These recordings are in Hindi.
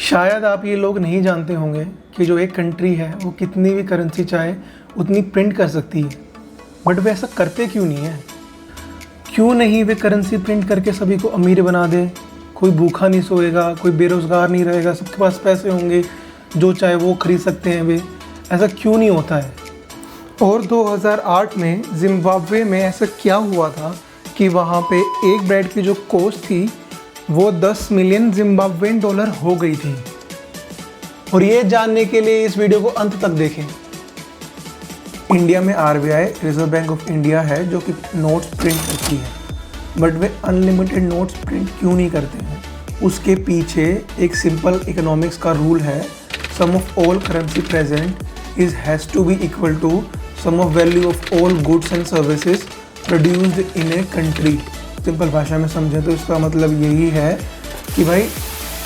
शायद आप ये लोग नहीं जानते होंगे कि जो एक कंट्री है वो कितनी भी करेंसी चाहे उतनी प्रिंट कर सकती है, बट वे ऐसा करते क्यों नहीं है? क्यों नहीं वे करेंसी प्रिंट करके सभी को अमीर बना दे? कोई भूखा नहीं सोएगा, कोई बेरोज़गार नहीं रहेगा, सबके पास पैसे होंगे, जो चाहे वो खरीद सकते हैं वे। ऐसा क्यों नहीं होता है? और 2008 में जिम्बाब्वे में ऐसा क्या हुआ था कि वहाँ पे एक ब्रेड की जो कॉस्ट थी वो 10 मिलियन जिम्बाब्वेन डॉलर हो गई थी। और ये जानने के लिए इस वीडियो को अंत तक देखें। इंडिया में RBI reserve bank of India है जो कि नोट्स प्रिंट करती है, but way unlimited notes print क्यों नहीं करते हैं? उसके पीछे एक सिंपल इकोनॉमिक्स का रूल है, sum of all currency present is has to be equal to sum of value of all goods and services produced in a country. Simple भाषा में समझें तो इसका मतलब यही है कि भाई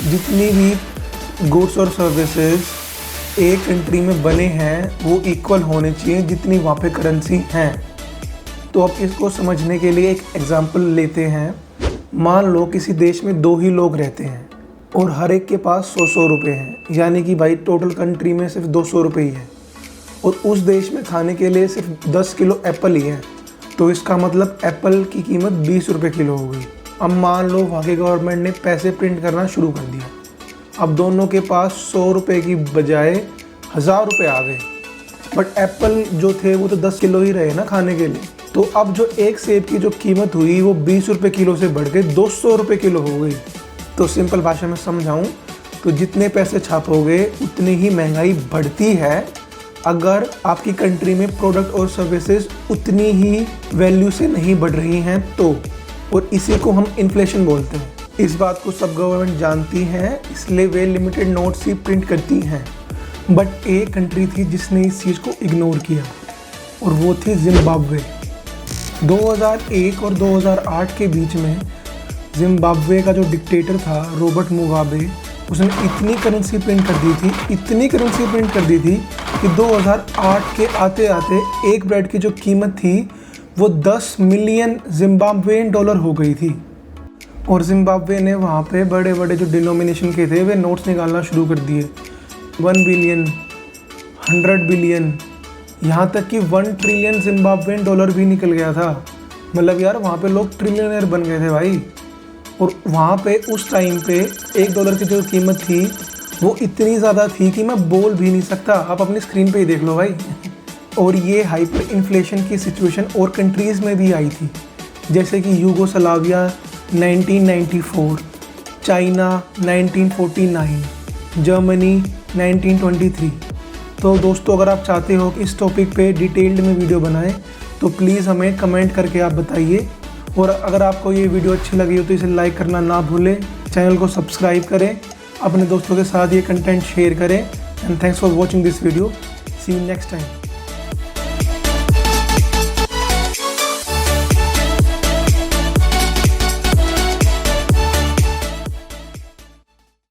जितनी भी गुड्स और सर्विसेज एक कंट्री में बने हैं वो इक्वल होने चाहिए जितनी वहाँ पे करेंसी हैं। तो अब इसको समझने के लिए एक एग्जांपल लेते हैं। मान लो किसी देश में 2 ही लोग रहते हैं और हर एक के पास 100 रुपये हैं, यानी कि भाई टोटल कंट्री में सिर्फ 200 रुपये ही है, और उस देश में खाने के लिए सिर्फ 10 किलो एप्पल ही है। तो इसका मतलब एप्पल की कीमत 20 रुपये किलो हो गई। अब मान लो वहाँ की गवर्नमेंट ने पैसे प्रिंट करना शुरू कर दिया। अब दोनों के पास 100 रुपये की बजाय 1000 रुपये आ गए, बट एप्पल जो थे वो तो 10 किलो ही रहे ना खाने के लिए। तो अब जो एक सेब की जो कीमत हुई वो 20 रुपये किलो से बढ़ के 200 रुपये किलो हो गई। तो सिंपल भाषा में समझाऊँ तो जितने पैसे छापोगे उतनी ही महंगाई बढ़ती है अगर आपकी कंट्री में प्रोडक्ट और सर्विसेज उतनी ही वैल्यू से नहीं बढ़ रही हैं तो। और इसी को हम इन्फ्लेशन बोलते हैं। इस बात को सब गवर्नमेंट जानती हैं, इसलिए वे लिमिटेड नोट्स ही प्रिंट करती हैं। बट एक कंट्री थी जिसने इस चीज़ को इग्नोर किया और वो थी जिम्बाब्वे। 2001 और 2008 के बीच में जिम्बाब्वे का जो डिक्टेटर था रॉबर्ट मुगाबे, उसने इतनी करेंसी प्रिंट कर दी थी, इतनी करेंसी प्रिंट कर दी थी कि 2008 के आते आते एक ब्रेड की जो कीमत थी वो 10 मिलियन जिम्बाब्वेन डॉलर हो गई थी। और जिम्बाब्वे ने वहाँ पे बड़े बड़े जो डिनोमिनेशन के थे वे नोट्स निकालना शुरू कर दिए। 1 बिलियन, 100 बिलियन, यहाँ तक कि 1 ट्रिलियन जिम्बाब्वेन डॉलर भी निकल गया था। मतलब यार वहाँ पे लोग ट्रिलियनर बन गए थे भाई। और वहाँ पे उस टाइम पे $1 की जो कीमत थी वो इतनी ज़्यादा थी कि मैं बोल भी नहीं सकता। आप अपनी स्क्रीन पे ही देख लो भाई। और ये हाइपर इन्फ्लेशन की सिचुएशन और कंट्रीज़ में भी आई थी, जैसे कि यूगोस्लाविया 1994, चाइना 1949, जर्मनी 1923। तो दोस्तों अगर आप चाहते हो कि इस टॉपिक पे डिटेल्ड में वीडियो बनाएं तो प्लीज़ हमें कमेंट करके आप बताइए। और अगर आपको ये वीडियो अच्छी लगी हो तो इसे लाइक करना ना भूलें, चैनल को सब्सक्राइब करें, अपने दोस्तों के साथ ये कंटेंट शेयर करें। And thanks for watching this video. See you next time.